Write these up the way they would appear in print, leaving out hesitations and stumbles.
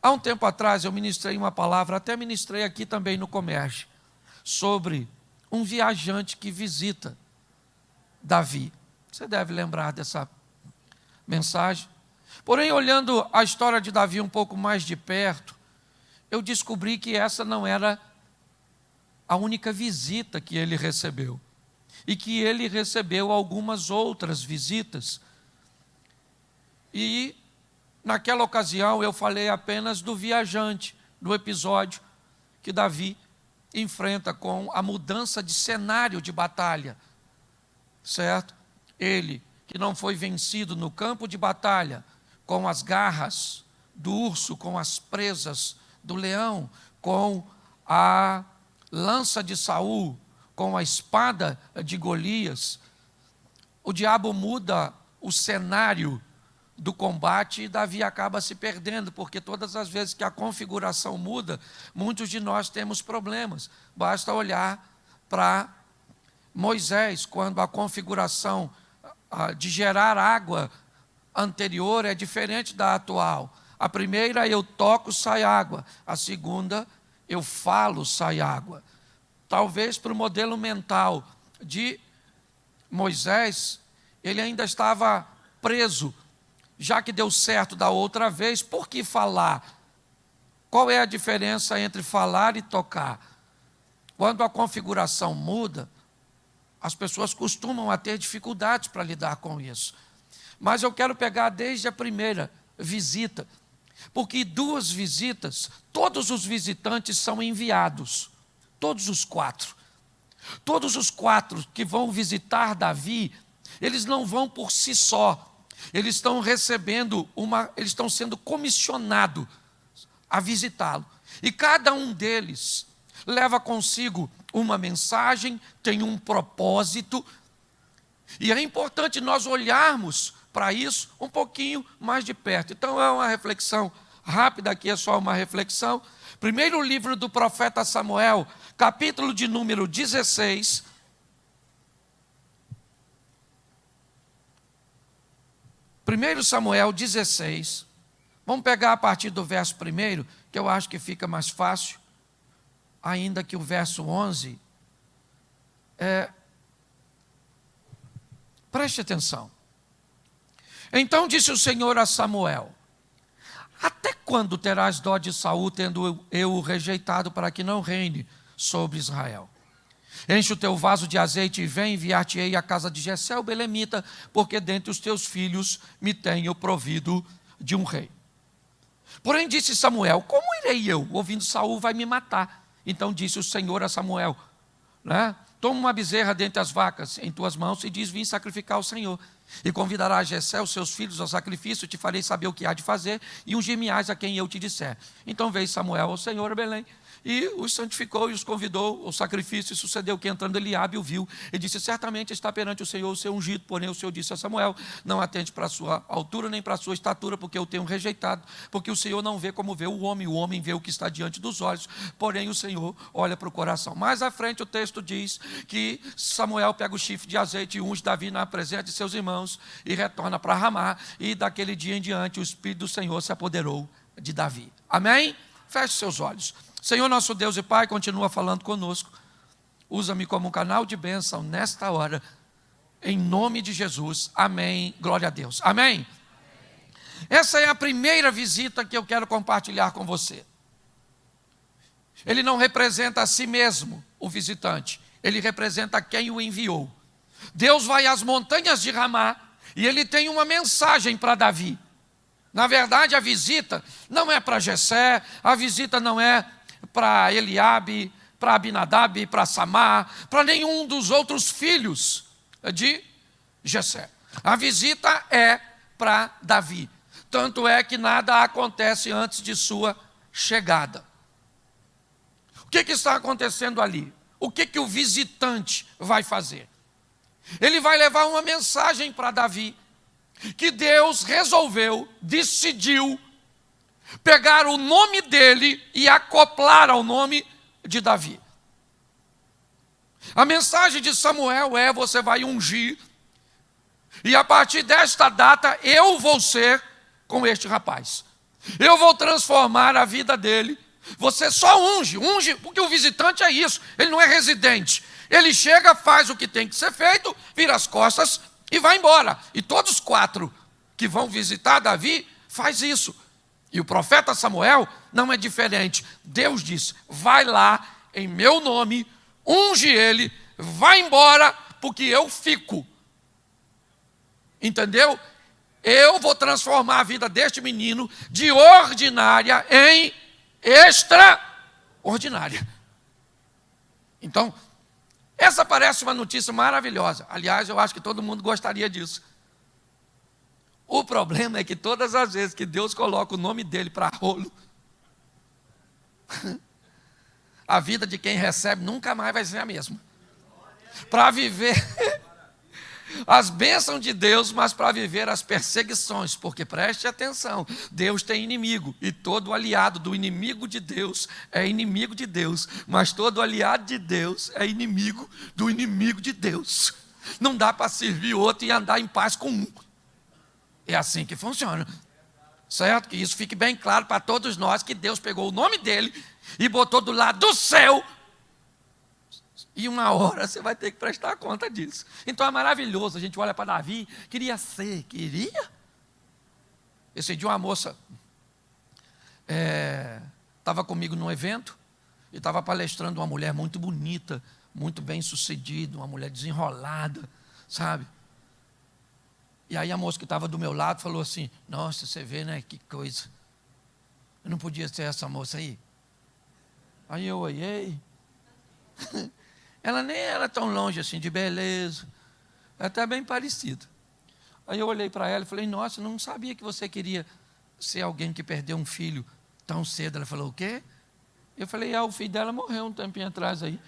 Há um tempo atrás eu ministrei uma palavra, até ministrei aqui também no Comércio, sobre um viajante que visita Davi. Você deve lembrar dessa mensagem. Porém, olhando a história de Davi um pouco mais de perto, eu descobri que essa não era a única visita que ele recebeu. E que ele recebeu algumas outras visitas. E naquela ocasião eu falei apenas do viajante, do episódio que Davi enfrenta com a mudança de cenário de batalha, certo? Ele que não foi vencido no campo de batalha, com as garras do urso, com as presas do leão, com a lança de Saul, com a espada de Golias, o diabo muda o cenário do combate e Davi acaba se perdendo, porque todas as vezes que a configuração muda, muitos de nós temos problemas. Basta olhar para Moisés, quando a configuração de gerar água anterior é diferente da atual. A primeira, eu toco, sai água. A segunda, eu falo, sai água. Talvez para o modelo mental de Moisés, ele ainda estava preso. Já que deu certo da outra vez, por que falar? Qual é a diferença entre falar e tocar? Quando a configuração muda, as pessoas costumam a ter dificuldades para lidar com isso. Mas eu quero pegar desde a primeira visita, porque 2 visitas, todos os visitantes são enviados, todos os 4. Todos os 4 que vão visitar Davi, eles não vão por si só. Eles estão recebendo eles estão sendo comissionados a visitá-lo. E cada um deles leva consigo uma mensagem, tem um propósito. E é importante nós olharmos para isso um pouquinho mais de perto. Então é uma reflexão rápida aqui, é só uma reflexão. Primeiro livro do profeta Samuel, capítulo de número 16. 1 Samuel 16, vamos pegar a partir do verso 1, que eu acho que fica mais fácil, ainda que o verso 11. Preste atenção. Então disse o Senhor a Samuel: até quando terás dó de Saul, tendo eu o rejeitado, para que não reine sobre Israel? Enche o teu vaso de azeite e vem, enviar-te-ei à casa de Jessé o belemita, porque dentre os teus filhos me tenho provido de um rei. Porém disse Samuel: como irei eu? Ouvindo Saul vai me matar. Então disse o Senhor a Samuel, toma uma bezerra dentre as vacas em tuas mãos e diz: vim sacrificar ao Senhor. E convidarás Jessé, os seus filhos, ao sacrifício, te farei saber o que há de fazer, e ungir-me-ás a quem eu te disser. Então veio Samuel ao Senhor a Belém, e os santificou e os convidou ao sacrifício. E sucedeu que, entrando Eliabe, o viu e disse: certamente está perante o Senhor o seu ungido. Porém o Senhor disse a Samuel: não atente para a sua altura nem para a sua estatura, porque eu tenho rejeitado. Porque o Senhor não vê como vê o homem vê o que está diante dos olhos, porém o Senhor olha para o coração. Mais à frente o texto diz que Samuel pega o chifre de azeite e unge Davi na presença de seus irmãos e retorna para Ramá, e daquele dia em diante o Espírito do Senhor se apoderou de Davi. Amém? Feche seus olhos. Senhor nosso Deus e Pai, continua falando conosco. Usa-me como um canal de bênção nesta hora, em nome de Jesus. Amém. Glória a Deus. Amém? Essa é a primeira visita que eu quero compartilhar com você. Ele não representa a si mesmo, o visitante. Ele representa quem o enviou. Deus vai às montanhas de Ramá e ele tem uma mensagem para Davi. Na verdade, a visita não é para Jessé, a visita não é para Eliabe, para Abinadab, para Samar, para nenhum dos outros filhos de Jessé. A visita é para Davi. Tanto é que nada acontece antes de sua chegada. O que está acontecendo ali? O que o visitante vai fazer? Ele vai levar uma mensagem para Davi, que Deus resolveu, decidiu pegar o nome dele e acoplar ao nome de Davi. A mensagem de Samuel é: você vai ungir, e a partir desta data eu vou ser com este rapaz. Eu vou transformar a vida dele. Você só unge, porque o visitante é isso, ele não é residente. Ele chega, faz o que tem que ser feito, vira as costas e vai embora. E todos os 4 que vão visitar Davi faz isso. E o profeta Samuel não é diferente. Deus disse: vai lá em meu nome, unge ele, vai embora, porque eu fico. Entendeu? Eu vou transformar a vida deste menino de ordinária em extraordinária. Então, essa parece uma notícia maravilhosa. Aliás, eu acho que todo mundo gostaria disso. O problema é que todas as vezes que Deus coloca o nome dele para rolo, a vida de quem recebe nunca mais vai ser a mesma. Para viver as bênçãos de Deus, mas para viver as perseguições, porque preste atenção, Deus tem inimigo, e todo aliado do inimigo de Deus é inimigo de Deus, mas todo aliado de Deus é inimigo do inimigo de Deus. Não dá para servir outro e andar em paz com um. É assim que funciona, certo? Que isso fique bem claro para todos nós, que Deus pegou o nome dele e botou do lado do céu. E uma hora você vai ter que prestar conta disso. Então é maravilhoso, a gente olha para Davi, queria. Esse dia uma moça estava comigo num evento, e estava palestrando uma mulher muito bonita, muito bem sucedida, uma mulher desenrolada, sabe? E aí a moça que estava do meu lado falou assim: nossa, você vê, né, que coisa. Eu não podia ser essa moça aí. Aí eu olhei. Ela nem era tão longe assim de beleza, até bem parecida. Aí eu olhei para ela e falei: nossa, eu não sabia que você queria ser alguém que perdeu um filho tão cedo. Ela falou: o quê? Eu falei: o filho dela morreu um tempinho atrás aí.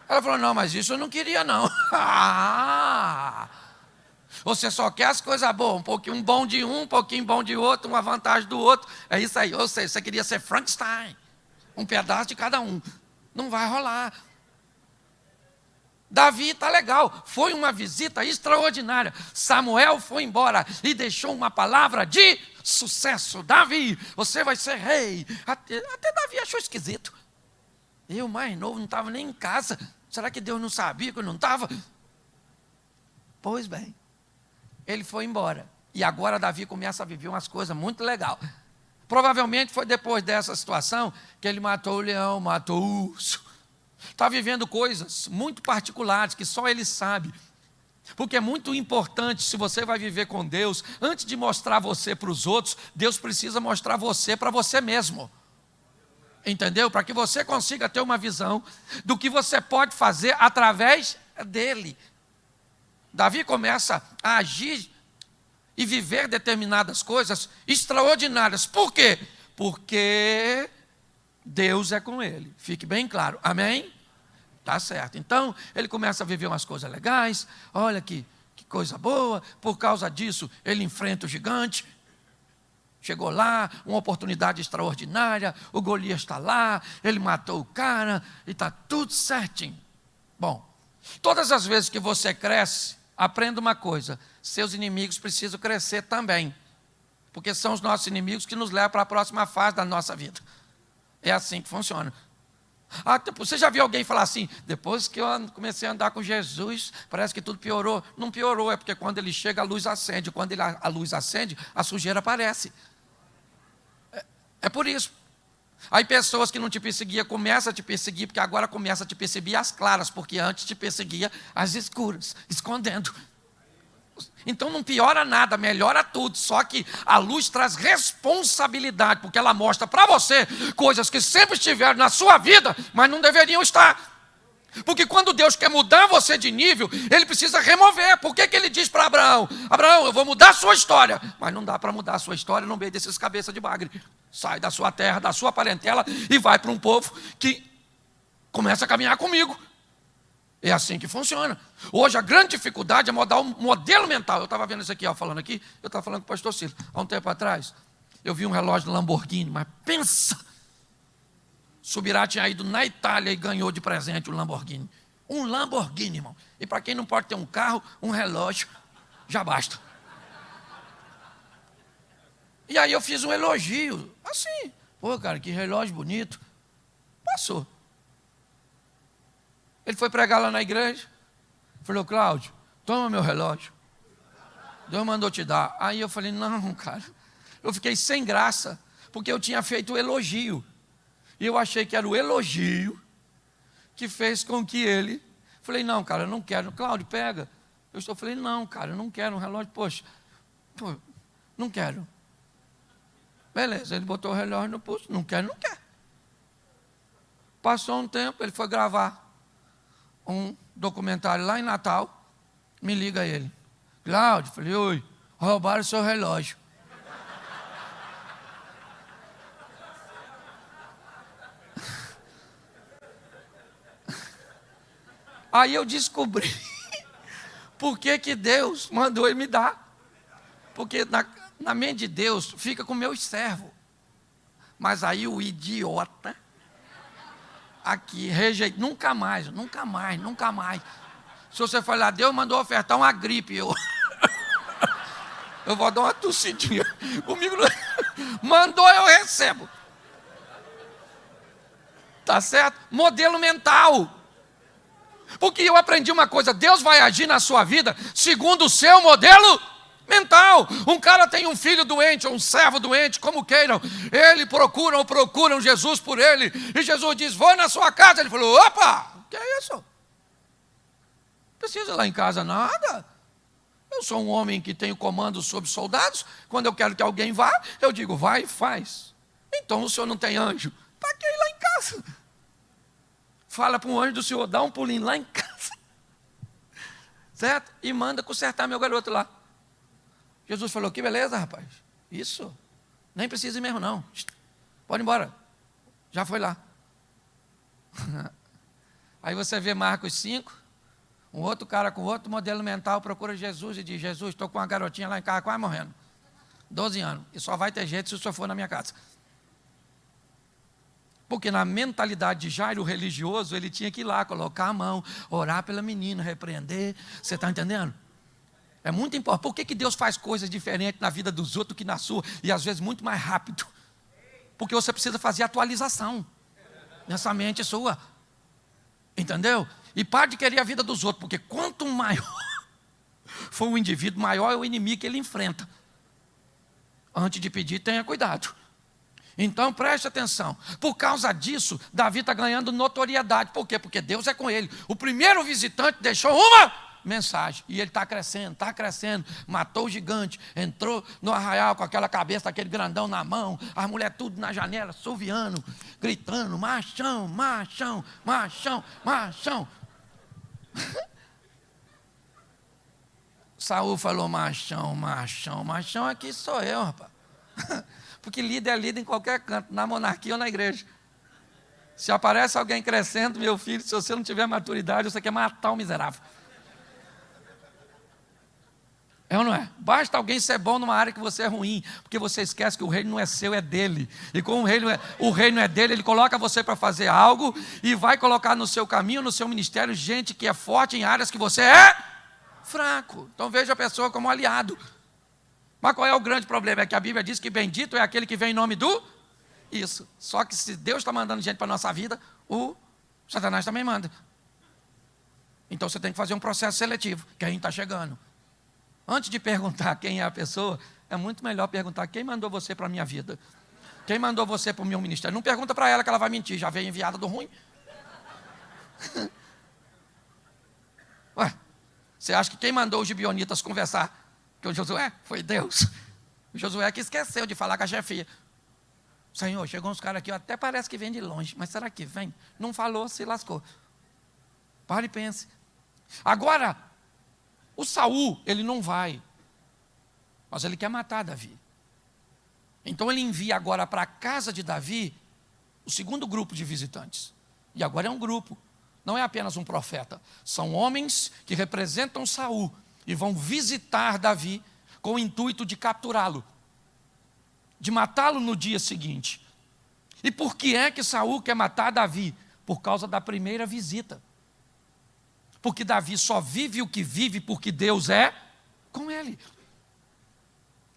Ela falou: não, mas isso eu não queria não. Você só quer as coisas boas, um bom de um pouquinho bom de outro, uma vantagem do outro. É isso aí. Ou seja, você queria ser Frankenstein, um pedaço de cada um. Não vai rolar. Davi está legal, foi uma visita extraordinária. Samuel foi embora e deixou uma palavra de sucesso. Davi, você vai ser rei. Até Davi achou esquisito. Eu, mais novo, não estava nem em casa. Será que Deus não sabia que eu não estava? Pois bem, ele foi embora. E agora Davi começa a viver umas coisas muito legais. Provavelmente foi depois dessa situação que ele matou o leão, matou o urso. Está vivendo coisas muito particulares que só ele sabe. Porque é muito importante, se você vai viver com Deus, antes de mostrar você para os outros, Deus precisa mostrar você para você mesmo. Entendeu? Para que você consiga ter uma visão do que você pode fazer através dele. Davi começa a agir e viver determinadas coisas extraordinárias. Por quê? Porque Deus é com ele. Fique bem claro. Amém? Tá certo. Então, ele começa a viver umas coisas legais. Olha que coisa boa. Por causa disso, ele enfrenta o gigante. Chegou lá, uma oportunidade extraordinária. O Golias está lá. Ele matou o cara. E está tudo certinho. Bom, todas as vezes que você cresce, aprenda uma coisa: seus inimigos precisam crescer também. Porque são os nossos inimigos que nos levam para a próxima fase da nossa vida. É assim que funciona. Você já viu alguém falar assim: depois que eu comecei a andar com Jesus, parece que tudo piorou? Não piorou, é porque quando ele chega a luz acende. Quando a luz acende, a sujeira aparece. É por isso. Aí pessoas que não te perseguiam começam a te perseguir, porque agora começa a te perseguir as claras, porque antes te perseguia as escuras, escondendo. Então não piora nada, melhora tudo. Só que a luz traz responsabilidade, porque ela mostra para você coisas que sempre estiveram na sua vida, mas não deveriam estar. Porque quando Deus quer mudar você de nível, Ele precisa remover. Por que ele diz para Abraão: Abraão, eu vou mudar a sua história? Mas não dá para mudar a sua história no meio desses cabeças de bagre. Sai da sua terra, da sua parentela e vai para um povo que começa a caminhar comigo. É assim que funciona. Hoje a grande dificuldade é mudar o modelo mental. Eu estava vendo isso aqui, falando aqui, eu estava falando com o pastor Ciro. Há um tempo atrás, eu vi um relógio Lamborghini, mas pensa, Subirá tinha ido na Itália e ganhou de presente um Lamborghini. Um Lamborghini, irmão. E para quem não pode ter um carro, um relógio, já basta. E aí eu fiz um elogio, assim, pô, cara, que relógio bonito. Passou. Ele foi pregar lá na igreja, falou, Cláudio, toma meu relógio. Deus mandou te dar. Aí eu falei, não, cara. Eu fiquei sem graça, porque eu tinha feito o elogio. E eu achei que era o elogio que fez com que ele... Falei, não, cara, eu não quero. Cláudio, pega. Falei, não, cara, eu não quero um relógio. Poxa, não quero. Beleza, ele botou o relógio no pulso. Não quer, não quer. Passou um tempo, ele foi gravar um documentário lá em Natal. Me liga ele. Cláudio, falei, oi, roubaram o seu relógio. Aí eu descobri por que Deus mandou ele me dar. Porque na mente de Deus fica com meus servos. Mas aí o idiota aqui rejeita, nunca mais. Se você falar, Deus mandou ofertar uma gripe, eu vou dar uma tossidinha. Comigo não... Mandou, eu recebo. Tá certo? Modelo mental. Porque eu aprendi uma coisa, Deus vai agir na sua vida segundo o seu modelo mental. Um cara tem um filho doente, ou um servo doente, como queiram. Ele procuram Jesus por ele. E Jesus diz, vou na sua casa. Ele falou, opa, que é isso? Não precisa ir lá em casa nada. Eu sou um homem que tenho comando sobre soldados. Quando eu quero que alguém vá, eu digo, vai e faz. Então o senhor não tem anjo? Para que ir lá em casa? Fala para um anjo do senhor, dá um pulinho lá em casa. Certo? E manda consertar meu garoto lá. Jesus falou, que beleza, rapaz. Isso. Nem precisa ir mesmo, não. Pode ir embora. Já foi lá. Aí você vê Marcos 5, um outro cara com outro modelo mental procura Jesus e diz, Jesus, estou com uma garotinha lá em casa quase morrendo. 12 anos. E só vai ter jeito se o senhor for na minha casa. Porque na mentalidade de Jairo religioso, ele tinha que ir lá, colocar a mão, orar pela menina, repreender. Você está entendendo? É muito importante. Por que Deus faz coisas diferentes na vida dos outros que na sua? E às vezes muito mais rápido. Porque você precisa fazer atualização nessa mente sua. Entendeu? E pare de querer a vida dos outros. Porque quanto maior for o indivíduo, maior é o inimigo que ele enfrenta. Antes de pedir, tenha cuidado. Então preste atenção. Por causa disso, Davi está ganhando notoriedade. Por quê? Porque Deus é com ele. O primeiro visitante deixou uma mensagem. E ele está crescendo. Matou o gigante. Entrou no arraial com aquela cabeça daquele grandão na mão. As mulheres tudo na janela, assoviando, gritando, machão, machão, machão, machão. Saul falou, machão, machão, machão, aqui sou eu, rapaz. Porque líder é líder em qualquer canto, na monarquia ou na igreja. Se aparece alguém crescendo, meu filho, se você não tiver maturidade, você quer matar o miserável. É ou não é? Basta alguém ser bom numa área que você é ruim, porque você esquece que o reino não é seu, é dele. E como o reino é dele, ele coloca você para fazer algo e vai colocar no seu caminho, no seu ministério, gente que é forte em áreas que você é fraco. Então veja a pessoa como aliado. Mas qual é o grande problema? É que a Bíblia diz que bendito é aquele que vem em nome do... Isso. Só que se Deus está mandando gente para a nossa vida, o Satanás também manda. Então você tem que fazer um processo seletivo. Quem está chegando? Antes de perguntar quem é a pessoa, é muito melhor perguntar quem mandou você para a minha vida. Quem mandou você para o meu ministério? Não pergunta para ela que ela vai mentir, já veio enviada do ruim. Ué, você acha que quem mandou os gibeonitas conversar com o Josué? Foi Deus. O Josué que esqueceu de falar com a chefia. Senhor, chegou uns caras aqui, até parece que vem de longe, mas será que vem? Não falou, se lascou. Pare e pense. Agora, o Saul, ele não vai, mas ele quer matar Davi. Então ele envia agora para a casa de Davi o segundo grupo de visitantes. E agora é um grupo, não é apenas um profeta. São homens que representam Saul e vão visitar Davi com o intuito de capturá-lo, de matá-lo no dia seguinte. E por que é que Saul quer matar Davi? Por causa da primeira visita. Porque Davi só vive o que vive porque Deus é com ele.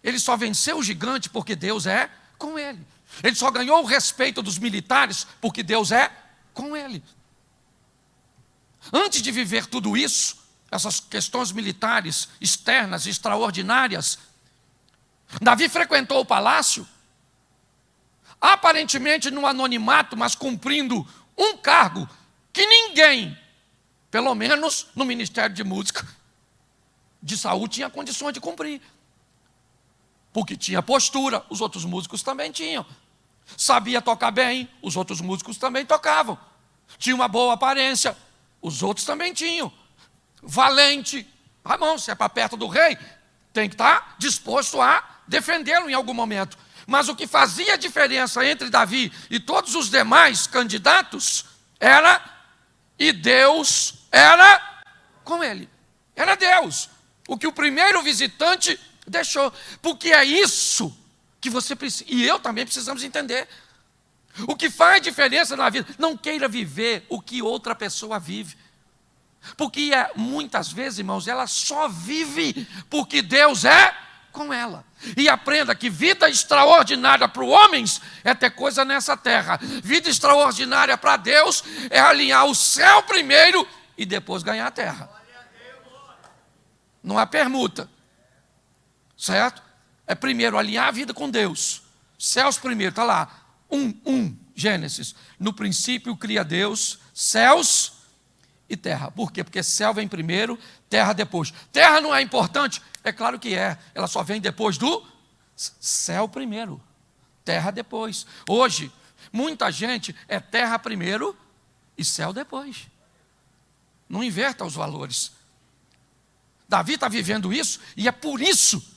Ele só venceu o gigante porque Deus é com ele. Ele só ganhou o respeito dos militares porque Deus é com ele. Antes de viver tudo isso, essas questões militares externas, extraordinárias, Davi frequentou o palácio, aparentemente no anonimato, mas cumprindo um cargo que ninguém, pelo menos no Ministério de Música, de Saúl, tinha condições de cumprir. Porque tinha postura, os outros músicos também tinham. Sabia tocar bem, os outros músicos também tocavam. Tinha uma boa aparência, os outros também tinham. Valente, bom, se é para perto do rei, tem que estar disposto a defendê-lo em algum momento. Mas o que fazia diferença entre Davi e todos os demais candidatos era, e Deus era com ele. Era Deus. O que o primeiro visitante deixou. Porque é isso que você precisa, e eu também precisamos entender. O que faz diferença na vida, não queira viver o que outra pessoa vive. Porque muitas vezes, irmãos, ela só vive porque Deus é com ela. E aprenda que vida extraordinária para os homens é ter coisa nessa terra. Vida extraordinária para Deus é alinhar o céu primeiro e depois ganhar a terra. Não há permuta. Certo? É primeiro alinhar a vida com Deus. Céus primeiro, está lá. Gênesis. No princípio cria Deus céus e terra. Por quê? Porque céu vem primeiro, terra depois. Terra não é importante? É claro que é. Ela só vem depois do céu primeiro, terra depois. Hoje, muita gente é terra primeiro e céu depois. Não inverta os valores. Davi está vivendo isso e é por isso,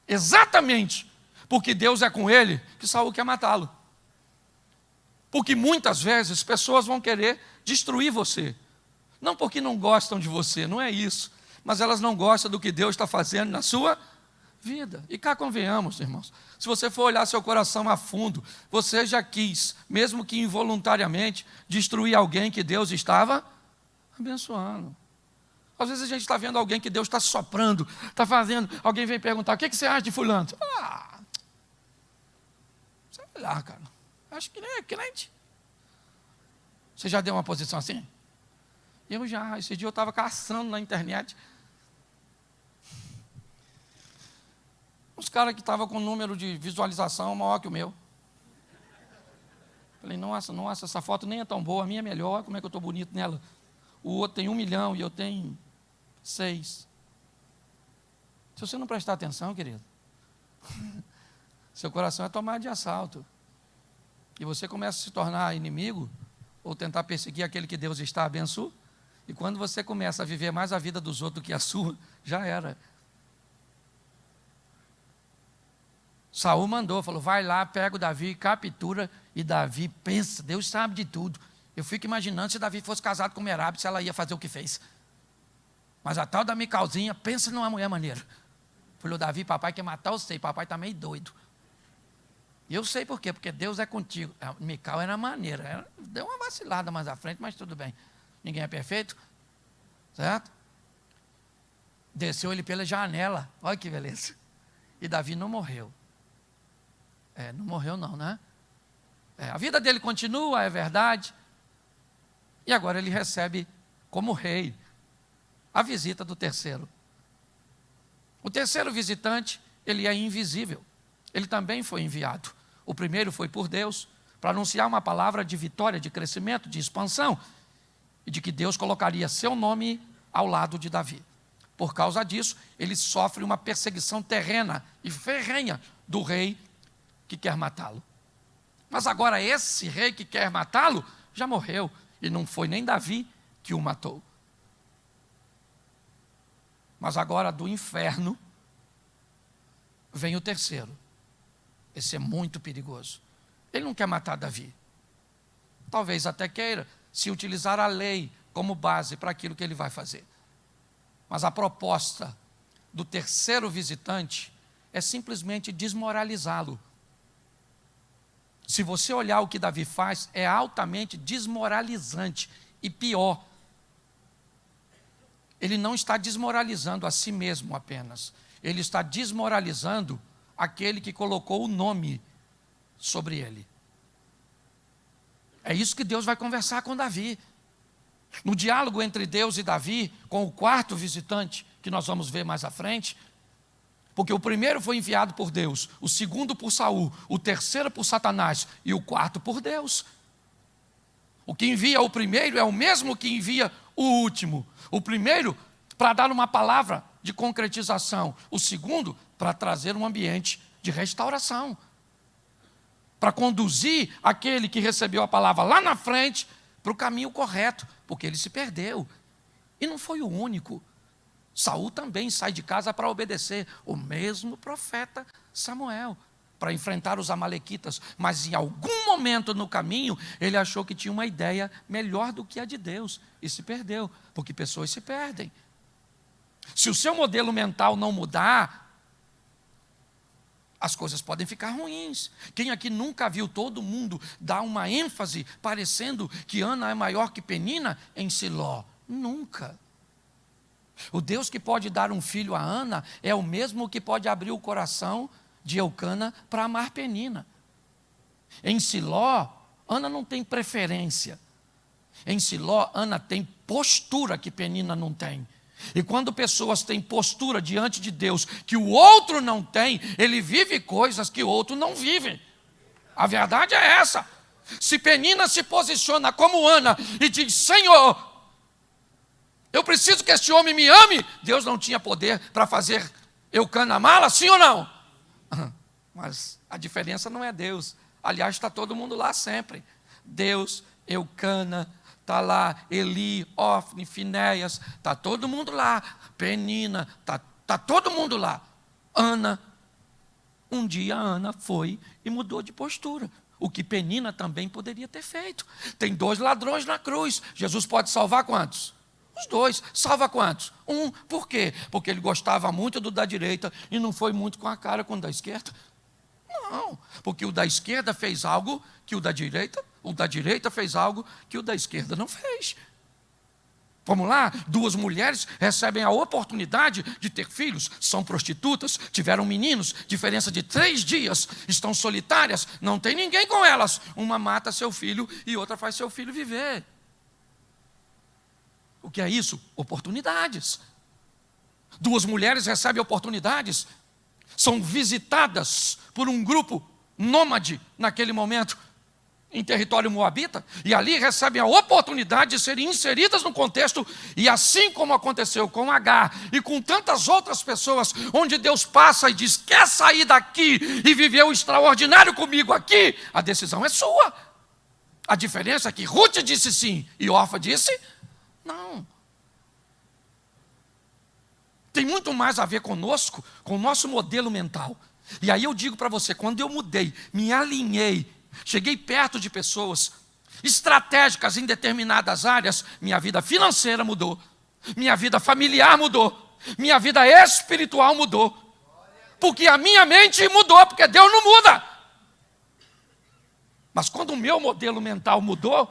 exatamente porque Deus é com ele, que Saul quer matá-lo. Porque muitas vezes pessoas vão querer destruir você. Não porque não gostam de você, não é isso. Mas elas não gostam do que Deus está fazendo na sua vida. E cá convenhamos, irmãos. Se você for olhar seu coração a fundo, você já quis, mesmo que involuntariamente, destruir alguém que Deus estava abençoando. Às vezes a gente está vendo alguém que Deus está soprando, está fazendo, alguém vem perguntar, o que você acha de fulano? Sei lá, cara, acho que nem é crente. Você já deu uma posição assim? Eu já, esse dia eu estava caçando na internet. Uns caras que estavam com um número de visualização maior que o meu. Falei, nossa, essa foto nem é tão boa, a minha é melhor, como é que eu estou bonito nela? O outro tem 1 milhão e eu tenho 6. Se você não prestar atenção, querido, seu coração é tomado de assalto. E você começa a se tornar inimigo, ou tentar perseguir aquele que Deus está abençoando. E quando você começa a viver mais a vida dos outros do que a sua, já era. Saul mandou, falou, vai lá, pega o Davi, captura, e Davi pensa, Deus sabe de tudo. Eu fico imaginando se Davi fosse casado com Merabe, se ela ia fazer o que fez. Mas a tal da Micalzinha, pensa numa mulher maneira. Falou, Davi, papai quer matar você, papai está meio doido. E eu sei por quê, porque Deus é contigo. A Mical era maneira, deu uma vacilada mais à frente, mas tudo bem. Ninguém é perfeito, certo? Desceu ele pela janela, olha que beleza. E Davi não morreu. Não morreu não, né? A vida dele continua, é verdade. E agora ele recebe, como rei, a visita do terceiro. O terceiro visitante, ele é invisível. Ele também foi enviado. O primeiro foi por Deus, para anunciar uma palavra de vitória, de crescimento, de expansão, e de que Deus colocaria seu nome ao lado de Davi. Por causa disso, ele sofre uma perseguição terrena e ferrenha do rei que quer matá-lo. Mas agora esse rei que quer matá-lo já morreu, e não foi nem Davi que o matou. Mas agora do inferno vem o terceiro. Esse é muito perigoso. Ele não quer matar Davi. Talvez até queira se utilizar a lei como base para aquilo que ele vai fazer. Mas a proposta do terceiro visitante é simplesmente desmoralizá-lo. Se você olhar o que Davi faz, é altamente desmoralizante. E pior, ele não está desmoralizando a si mesmo apenas. ele está desmoralizando aquele que colocou o nome sobre ele. É isso que Deus vai conversar com Davi. No diálogo entre Deus e Davi, com o quarto visitante, que nós vamos ver mais à frente, porque o primeiro foi enviado por Deus, o segundo por Saul, o terceiro por Satanás e o quarto por Deus. O que envia o primeiro é o mesmo que envia o último. O primeiro para dar uma palavra de concretização, o segundo para trazer um ambiente de restauração, para conduzir aquele que recebeu a palavra lá na frente para o caminho correto, porque ele se perdeu. E não foi o único. Saul também sai de casa para obedecer o mesmo profeta Samuel, para enfrentar os amalequitas, mas em algum momento no caminho ele achou que tinha uma ideia melhor do que a de Deus e se perdeu, porque pessoas se perdem. Se o seu modelo mental não mudar, as coisas podem ficar ruins. Quem aqui nunca viu todo mundo dar uma ênfase parecendo que Ana é maior que Penina em Siló? Nunca. O Deus que pode dar um filho a Ana é o mesmo que pode abrir o coração de Eucana para amar Penina. Em Siló, Ana não tem preferência. Em Siló, Ana tem postura que Penina não tem. E quando pessoas têm postura diante de Deus que o outro não tem, ele vive coisas que o outro não vive. A verdade é essa. Se Penina se posiciona como Ana e diz: Senhor, eu preciso que este homem me ame, Deus não tinha poder para fazer Eucana amá-la, sim ou não? Mas a diferença não é Deus. Aliás, está todo mundo lá sempre. Deus, Eucana, está lá Eli, Ofni, Finéias, está todo mundo lá. Penina, está todo mundo lá. Ana, um dia a Ana foi e mudou de postura. O que Penina também poderia ter feito. Tem 2 ladrões na cruz. Jesus pode salvar quantos? Os 2. Salva quantos? 1. Por quê? Porque ele gostava muito do da direita e não foi muito com a cara com o da esquerda. Não, porque o da esquerda fez algo que o da direita fez algo que o da esquerda não fez. Vamos lá? 2 mulheres recebem a oportunidade de ter filhos, são prostitutas, tiveram meninos, diferença de 3 dias, estão solitárias, não tem ninguém com elas. Uma mata seu filho e outra faz seu filho viver. O que é isso? Oportunidades. 2 mulheres recebem oportunidades, são visitadas por um grupo nômade naquele momento, em território moabita, e ali recebem a oportunidade de serem inseridas no contexto, e assim como aconteceu com Agar e com tantas outras pessoas, onde Deus passa e diz: quer sair daqui e viver o extraordinário comigo aqui? A decisão é sua. A diferença é que Ruth disse sim e Orfa disse não. Tem muito mais a ver conosco, com o nosso modelo mental. E aí eu digo para você, quando eu mudei, me alinhei, cheguei perto de pessoas estratégicas em determinadas áreas, minha vida financeira mudou, minha vida familiar mudou, minha vida espiritual mudou, porque a minha mente mudou, porque Deus não muda. Mas quando o meu modelo mental mudou,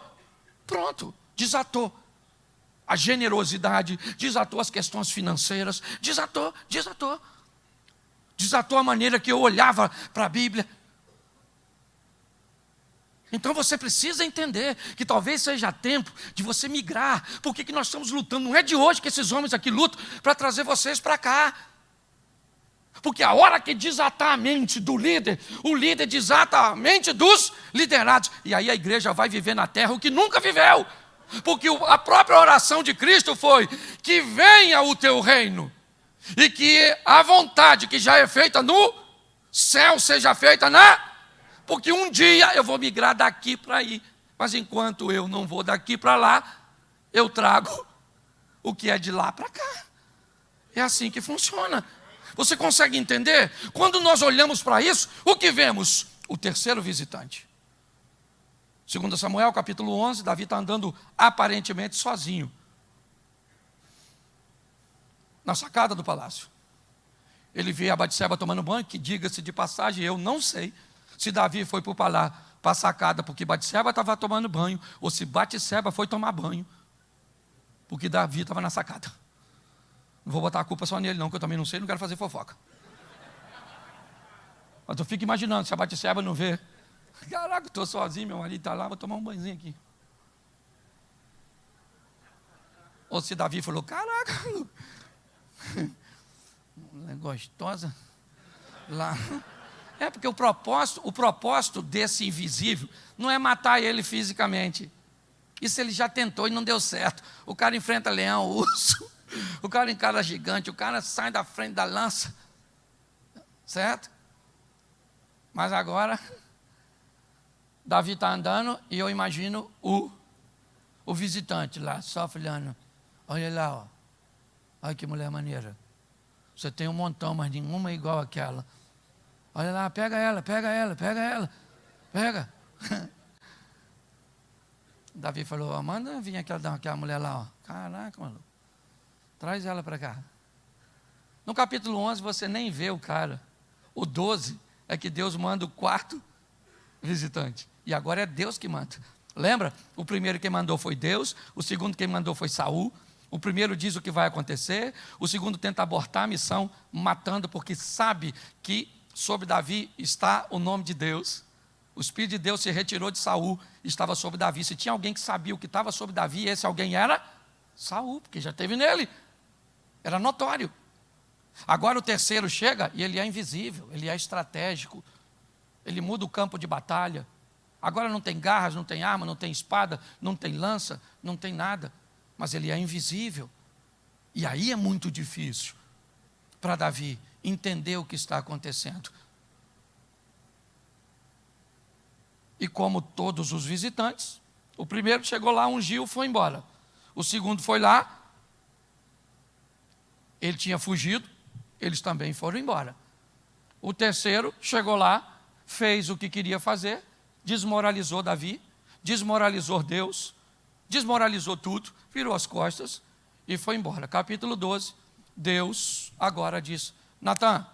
pronto, desatou a generosidade, desatou as questões financeiras, desatou a maneira que eu olhava para a Bíblia. Então você precisa entender que talvez seja tempo de você migrar. Por que nós estamos lutando? Não é de hoje que esses homens aqui lutam para trazer vocês para cá. Porque a hora que desatar a mente do líder, o líder desata a mente dos liderados. E aí a igreja vai viver na terra o que nunca viveu. Porque a própria oração de Cristo foi: que venha o teu reino, e que a vontade que já é feita no céu seja feita na... Porque um dia eu vou migrar daqui para aí, mas enquanto eu não vou daqui para lá, eu trago o que é de lá para cá. É assim que funciona. Você consegue entender? Quando nós olhamos para isso, o que vemos? O terceiro visitante. 2 Samuel, capítulo 11, Davi está andando aparentemente sozinho na sacada do palácio. Ele vê a Batseba tomando banho, que, diga-se de passagem, eu não sei se Davi foi para a sacada porque Batseba estava tomando banho, ou se Batseba foi tomar banho porque Davi estava na sacada. Não vou botar a culpa só nele não, que eu também não sei, não quero fazer fofoca. Mas eu fico imaginando, se a Batseba não vê. Caraca, estou sozinho, meu marido está lá, vou tomar um banhozinho aqui. Ou se Davi falou, caraca, é gostosa lá. É porque o propósito desse invisível não é matar ele fisicamente. Isso ele já tentou e não deu certo. O cara enfrenta leão, urso, o cara encara gigante, o cara sai da frente da lança. Certo? Mas agora, Davi está andando e eu imagino o visitante lá, só olhando. Olha lá, ó. Olha que mulher maneira. Você tem um montão, mas nenhuma é igual àquela. Olha lá, pega ela. Pega. Davi falou, ó, manda vir aquela mulher lá, ó. Caraca, mano. Traz ela para cá. No capítulo 11 você nem vê o cara. O 12 é que Deus manda o quarto visitante. E agora é Deus que manda. Lembra? O primeiro quem mandou foi Deus. O segundo quem mandou foi Saul. O primeiro diz o que vai acontecer. O segundo tenta abortar a missão, matando, porque sabe que sobre Davi está o nome de Deus. O Espírito de Deus se retirou de Saul, estava sobre Davi. Se tinha alguém que sabia o que estava sobre Davi, esse alguém era Saul, porque já teve nele. Era notório. Agora o terceiro chega e ele é invisível, ele é estratégico. Ele muda o campo de batalha. Agora não tem garras, não tem arma, não tem espada, não tem lança, não tem nada. Mas ele é invisível. E aí é muito difícil para Davi entender o que está acontecendo. E como todos os visitantes, o primeiro chegou lá, ungiu, foi embora. O segundo foi lá, ele tinha fugido, eles também foram embora. O terceiro chegou lá, fez o que queria fazer, desmoralizou Davi, desmoralizou Deus, desmoralizou tudo, virou as costas e foi embora. Capítulo 12, Deus agora diz, Natan,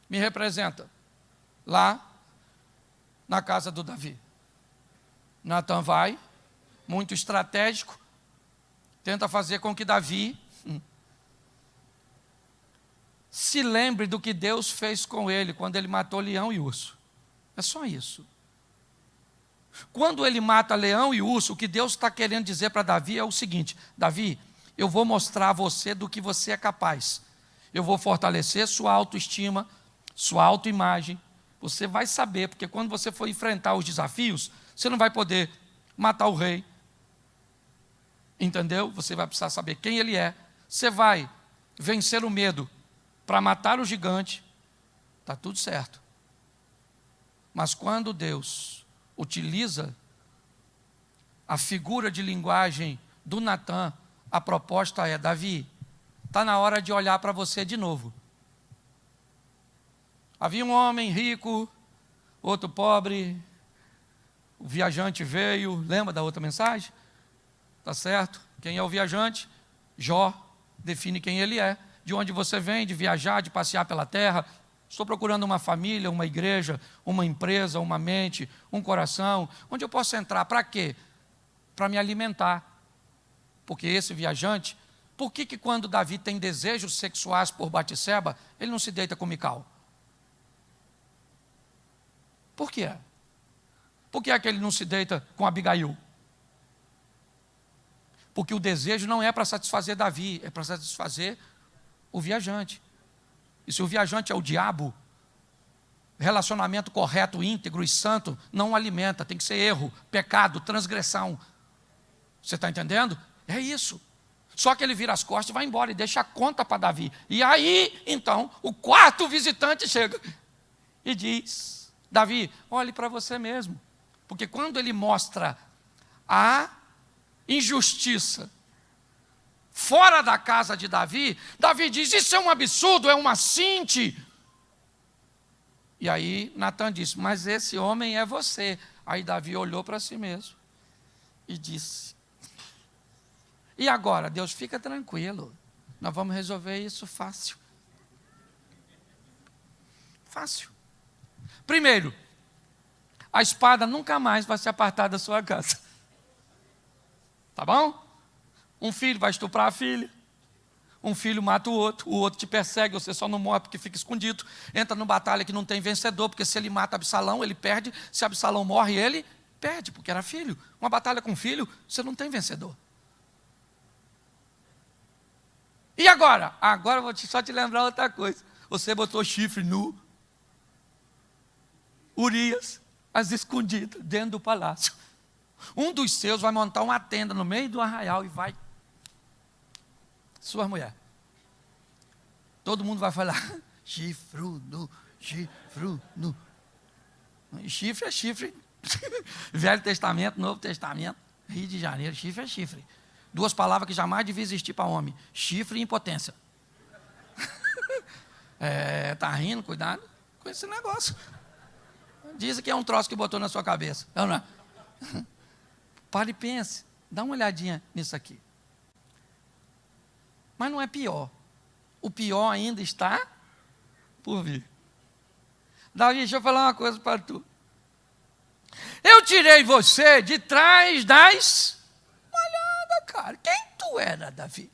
me representa lá na casa do Davi. Natan vai, muito estratégico, tenta fazer com que Davi se lembre do que Deus fez com ele quando ele matou leão e urso. É só isso. Quando ele mata leão e urso, o que Deus está querendo dizer para Davi é o seguinte: Davi, eu vou mostrar a você do que você é capaz. Eu vou fortalecer sua autoestima, sua autoimagem. Você vai saber, porque quando você for enfrentar os desafios, você não vai poder matar o rei. Entendeu? Você vai precisar saber quem ele é. Você vai vencer o medo para matar o gigante. Está tudo certo. Mas quando Deus utiliza a figura de linguagem do Natan, a proposta é: Davi, está na hora de olhar para você de novo. Havia um homem rico, outro pobre, o viajante veio, lembra da outra mensagem? Tá certo? Quem é o viajante? Jó define quem ele é. De onde você vem, de viajar, de passear pela terra. Estou procurando uma família, uma igreja, uma empresa, uma mente, um coração. Onde eu posso entrar? Para quê? Para me alimentar. Porque esse viajante, por que quando Davi tem desejos sexuais por Batseba, ele não se deita com Mical? Por quê? Por que é que ele não se deita com Abigail? Porque o desejo não é para satisfazer Davi, é para satisfazer o viajante. E se o viajante é o diabo, relacionamento correto, íntegro e santo não o alimenta, tem que ser erro, pecado, transgressão. Você está entendendo? É isso. Só que ele vira as costas e vai embora e deixa a conta para Davi. E aí, então, o quarto visitante chega e diz: Davi, olhe para você mesmo. Porque quando ele mostra a injustiça fora da casa de Davi, Davi diz: isso é um absurdo, é um assinte. E aí Natan disse: mas esse homem é você. Aí Davi olhou para si mesmo e disse: e agora? Deus, fica tranquilo, nós vamos resolver isso fácil. Fácil. Primeiro, a espada nunca mais vai se apartar da sua casa. Tá bom? Um filho vai estuprar a filha. Um filho mata o outro te persegue, você só não morre porque fica escondido. Entra numa batalha que não tem vencedor, porque se ele mata Absalão, ele perde. Se Absalão morre, ele perde, porque era filho. Uma batalha com filho, você não tem vencedor. E agora? Agora eu vou só te lembrar outra coisa. Você botou chifre no Urias, às escondidas, dentro do palácio. Um dos seus vai montar uma tenda no meio do arraial e vai... Sua mulher. Todo mundo vai falar, chifrudo, chifrudo. Chifre é chifre. Velho Testamento, Novo Testamento, Rio de Janeiro, chifre é chifre. Duas palavras que jamais devia existir para homem: chifre e impotência. Tá rindo, cuidado com esse negócio. Dizem que é um troço que botou na sua cabeça. Não é? Pare e pense, dá uma olhadinha nisso aqui. Mas não é pior. O pior ainda está por vir. Davi, deixa eu falar uma coisa para tu. Eu tirei você de trás das malhadas, cara. Quem tu era, Davi?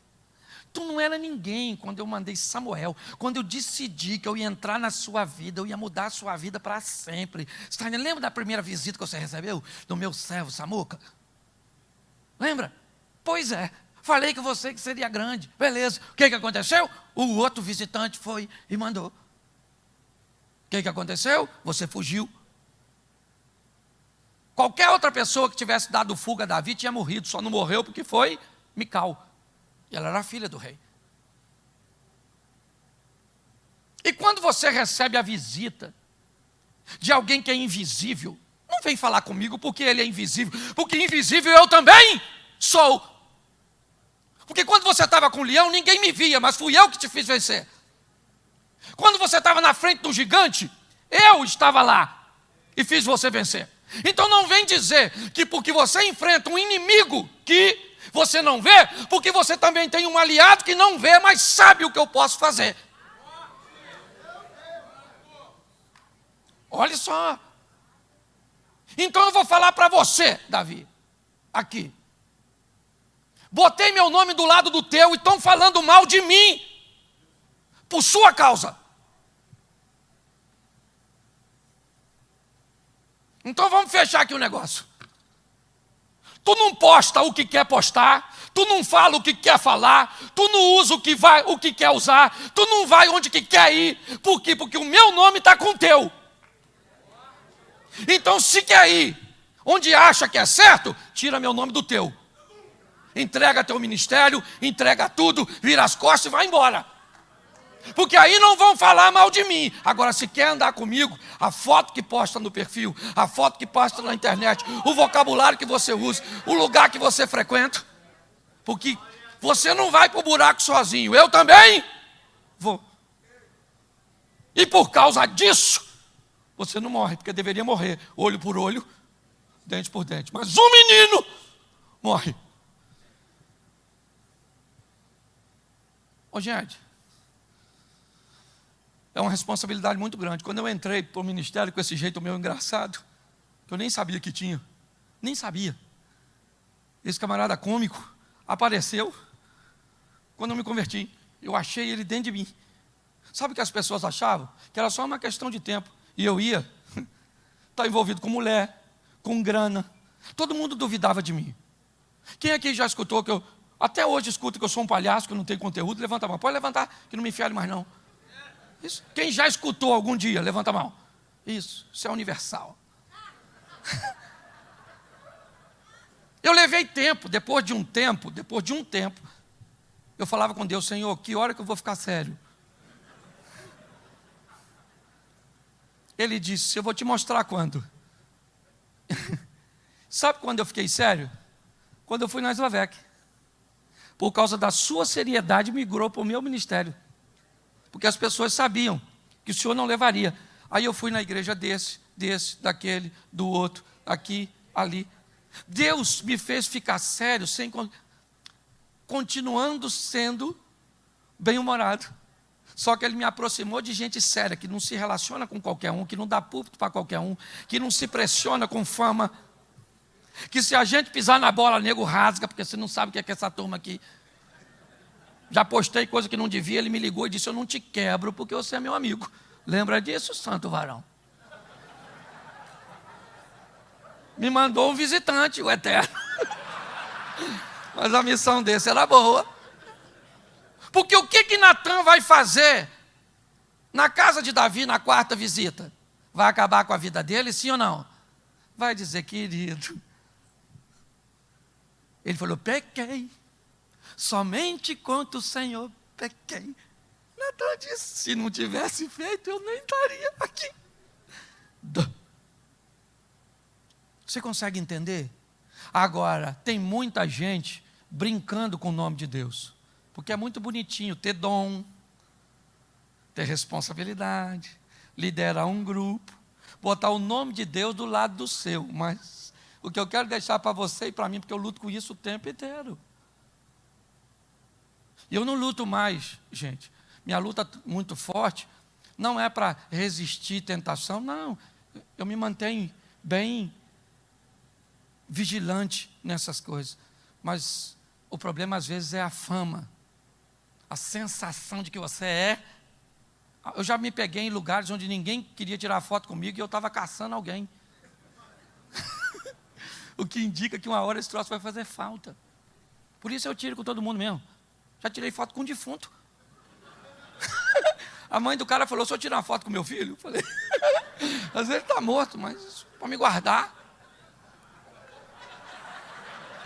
Tu não era ninguém quando eu mandei Samuel. Quando eu decidi que eu ia entrar na sua vida, eu ia mudar a sua vida para sempre. Você lembra da primeira visita que você recebeu? Do meu servo Samuca? Lembra? Pois é. Falei que você que seria grande. Beleza. O que aconteceu? O outro visitante foi e mandou. O que aconteceu? Você fugiu. Qualquer outra pessoa que tivesse dado fuga a Davi tinha morrido. Só não morreu porque foi Mical. E ela era filha do rei. E quando você recebe a visita de alguém que é invisível, não vem falar comigo porque ele é invisível. Porque invisível eu também sou. Porque quando você estava com o leão, ninguém me via, mas fui eu que te fiz vencer. Quando você estava na frente do gigante, eu estava lá e fiz você vencer. Então não vem dizer que porque você enfrenta um inimigo que você não vê, porque você também tem um aliado que não vê, mas sabe o que eu posso fazer. Olha só. Então eu vou falar para você, Davi, aqui. Botei meu nome do lado do teu e estão falando mal de mim, por sua causa. Então vamos fechar aqui o negócio. Tu não posta o que quer postar, tu não fala o que quer falar, tu não usa o que quer usar, tu não vai onde que quer ir. Por quê? Porque o meu nome está com o teu. Então se quer ir onde acha que é certo, tira meu nome do teu. Entrega teu ministério, entrega tudo, vira as costas e vai embora. Porque aí não vão falar mal de mim. Agora, se quer andar comigo, a foto que posta no perfil, a foto que posta na internet, o vocabulário que você usa, o lugar que você frequenta, porque você não vai para o buraco sozinho, eu também vou. E por causa disso, você não morre, porque deveria morrer, olho por olho, dente por dente. Mas um menino morre. Ô, gente, é uma responsabilidade muito grande. Quando eu entrei para o ministério com esse jeito meu engraçado, que eu nem sabia que tinha, nem sabia. Esse camarada cômico apareceu quando eu me converti. Eu achei ele dentro de mim. Sabe o que as pessoas achavam? Que era só uma questão de tempo. E eu ia estar envolvido com mulher, com grana. Todo mundo duvidava de mim. Quem aqui já escutou que eu... Até hoje escuta que eu sou um palhaço, que eu não tenho conteúdo? Levanta a mão. Pode levantar, que não me enfia mais não. Isso. Quem já escutou algum dia? Levanta a mão. Isso é universal. Eu levei tempo, depois de um tempo, eu falava com Deus: Senhor, que hora que eu vou ficar sério? Ele disse: eu vou te mostrar quando. Sabe quando eu fiquei sério? Quando eu fui na Slavec. Por causa da sua seriedade, migrou para o meu ministério. Porque as pessoas sabiam que o senhor não levaria. Aí eu fui na igreja desse, daquele, do outro, aqui, ali. Deus me fez ficar sério, continuando sendo bem-humorado. Só que Ele me aproximou de gente séria, que não se relaciona com qualquer um, que não dá púlpito para qualquer um, que não se pressiona com fama, que se a gente pisar na bola, nego rasga, porque você não sabe o que é essa turma aqui. Já postei coisa que não devia, ele me ligou e disse, eu não te quebro porque você é meu amigo. Lembra disso, santo varão? Me mandou um visitante, o Eterno. Mas a missão desse era boa. Porque o que Natan vai fazer na casa de Davi na quarta visita? Vai acabar com a vida dele, sim ou não? Vai dizer, querido, ele falou, pequei, somente contra o Senhor pequei. Natan disse, se não tivesse feito, eu nem estaria aqui. Você consegue entender? Agora, tem muita gente brincando com o nome de Deus, porque é muito bonitinho ter dom, ter responsabilidade, liderar um grupo, botar o nome de Deus do lado do seu, mas o que eu quero deixar para você e para mim, porque eu luto com isso o tempo inteiro. E eu não luto mais, gente. Minha luta muito forte não é para resistir tentação, não. Eu me mantenho bem vigilante nessas coisas. Mas o problema às vezes é a fama, a sensação de que você é. Eu já me peguei em lugares onde ninguém queria tirar foto comigo e eu estava caçando alguém. O que indica que uma hora esse troço vai fazer falta. Por isso eu tiro com todo mundo mesmo. Já tirei foto com um defunto. A mãe do cara falou, se eu tirar uma foto com meu filho? Eu falei, às vezes ele está morto, mas para me guardar.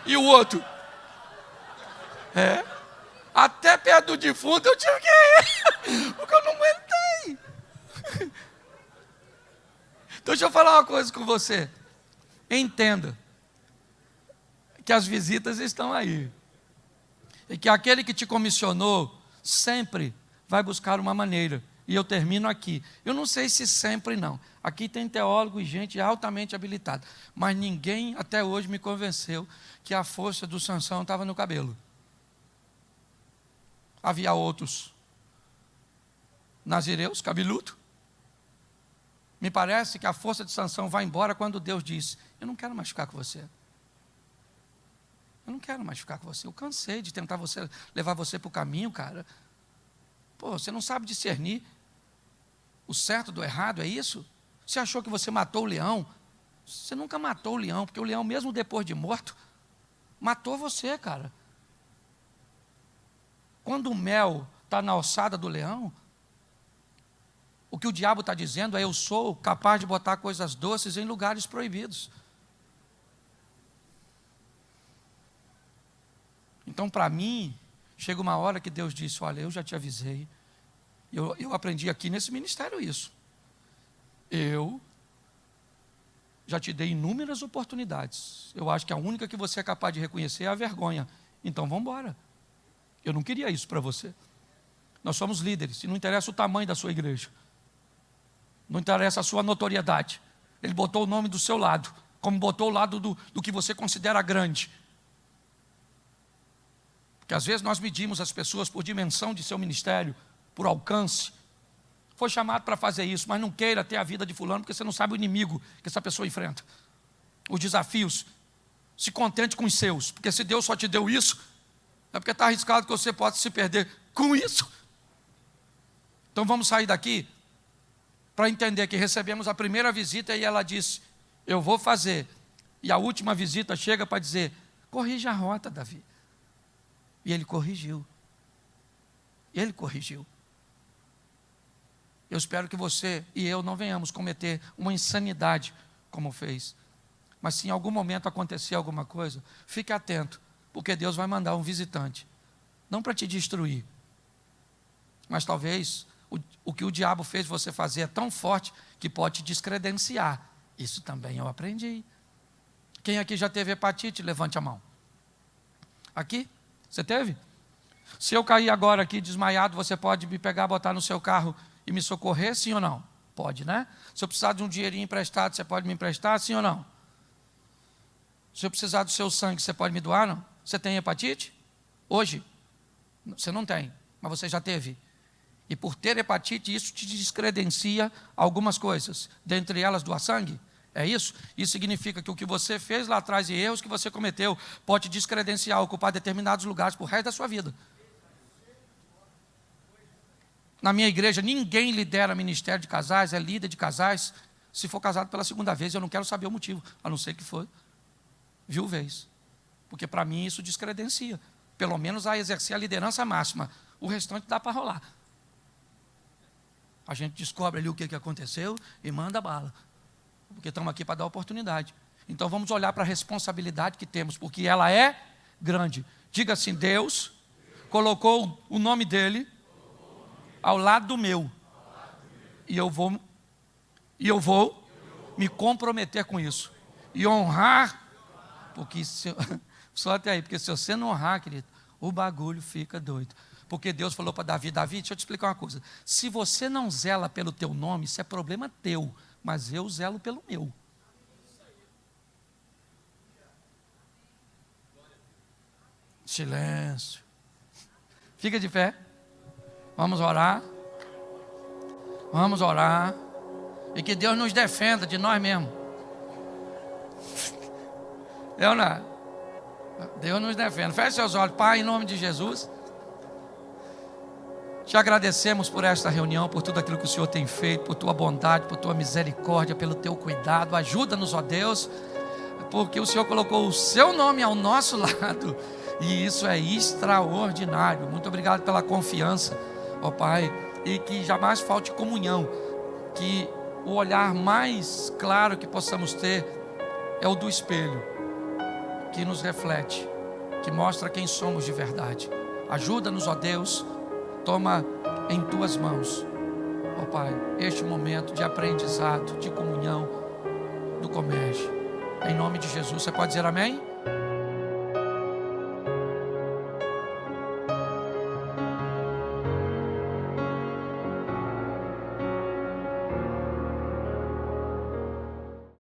E o outro? Até perto do defunto eu tive que ir, porque eu não aguentei. Então deixa eu falar uma coisa com você. Entenda que as visitas estão aí. E que aquele que te comissionou sempre vai buscar uma maneira. E eu termino aqui. Eu não sei se sempre não. Aqui tem teólogo e gente altamente habilitada. Mas ninguém até hoje me convenceu que a força do Sansão estava no cabelo. Havia outros nazireus, cabeludo. Me parece que a força de Sansão vai embora quando Deus diz, eu não quero mais ficar com você. Eu não quero mais ficar com você. Eu cansei de tentar levar você para o caminho, cara. Pô, você não sabe discernir o certo do errado, é isso? Você achou que você matou o leão? Você nunca matou o leão, porque o leão, mesmo depois de morto, matou você, cara. Quando o mel está na alçada do leão, o que o diabo está dizendo é, eu sou capaz de botar coisas doces em lugares proibidos. Então, para mim, chega uma hora que Deus disse, olha, eu já te avisei, eu aprendi aqui nesse ministério isso. Eu já te dei inúmeras oportunidades. Eu acho que a única que você é capaz de reconhecer é a vergonha. Então, vamos embora. Eu não queria isso para você. Nós somos líderes, e não interessa o tamanho da sua igreja. Não interessa a sua notoriedade. Ele botou o nome do seu lado, como botou o lado do que você considera grande. Porque às vezes nós medimos as pessoas por dimensão de seu ministério, por alcance. Foi chamado para fazer isso, mas não queira ter a vida de fulano, porque você não sabe o inimigo que essa pessoa enfrenta. Os desafios. Se contente com os seus, porque se Deus só te deu isso, é porque está arriscado que você possa se perder com isso. Então vamos sair daqui para entender que recebemos a primeira visita e ela disse, eu vou fazer. E a última visita chega para dizer, corrija a rota, Davi. E ele corrigiu. Ele corrigiu. Eu espero que você e eu não venhamos cometer uma insanidade como fez. Mas se em algum momento acontecer alguma coisa, fique atento, porque Deus vai mandar um visitante. Não para te destruir, mas talvez o que o diabo fez você fazer é tão forte que pode te descredenciar. Isso também eu aprendi. Quem aqui já teve hepatite, levante a mão. Aqui? Você teve? Se eu cair agora aqui desmaiado, você pode me pegar, botar no seu carro e me socorrer, sim ou não? Pode, né? Se eu precisar de um dinheirinho emprestado, você pode me emprestar, sim ou não? Se eu precisar do seu sangue, você pode me doar, não? Você tem hepatite? Hoje? Você não tem, mas você já teve. E por ter hepatite, isso te descredencia algumas coisas. Dentre elas, doar sangue. É isso? Isso significa que o que você fez lá atrás e erros que você cometeu pode te descredenciar, ocupar determinados lugares por resto da sua vida. Na minha igreja, ninguém lidera ministério de casais, é líder de casais, se for casado pela segunda vez. Eu não quero saber o motivo, a não ser que for viuvez. Porque para mim isso descredencia. Pelo menos a exercer a liderança máxima. O restante dá para rolar. A gente descobre ali o que aconteceu e manda bala. Porque estamos aqui para dar oportunidade. Então vamos olhar para a responsabilidade que temos, porque ela é grande. Diga assim: Deus colocou o nome dele ao lado do meu. E eu vou me comprometer com isso. E honrar, porque só até aí, porque se você não honrar, querido, o bagulho fica doido. Porque Deus falou para Davi: Davi, deixa eu te explicar uma coisa. Se você não zela pelo teu nome, isso é problema teu, mas eu zelo pelo meu. Silêncio. Fica de pé. Vamos orar. Vamos orar. E que Deus nos defenda de nós mesmos. Deus nos defenda. Feche seus olhos. Pai, em nome de Jesus, te agradecemos por esta reunião, por tudo aquilo que o Senhor tem feito, por tua bondade, por tua misericórdia, pelo teu cuidado. Ajuda-nos, ó Deus, porque o Senhor colocou o seu nome ao nosso lado, e isso é extraordinário. Muito obrigado pela confiança, ó Pai, e que jamais falte comunhão, que o olhar mais claro que possamos ter é o do espelho, que nos reflete, que mostra quem somos de verdade. Ajuda-nos, ó Deus. Toma em tuas mãos, ó Pai, este momento de aprendizado, de comunhão, do comércio. Em nome de Jesus, você pode dizer amém?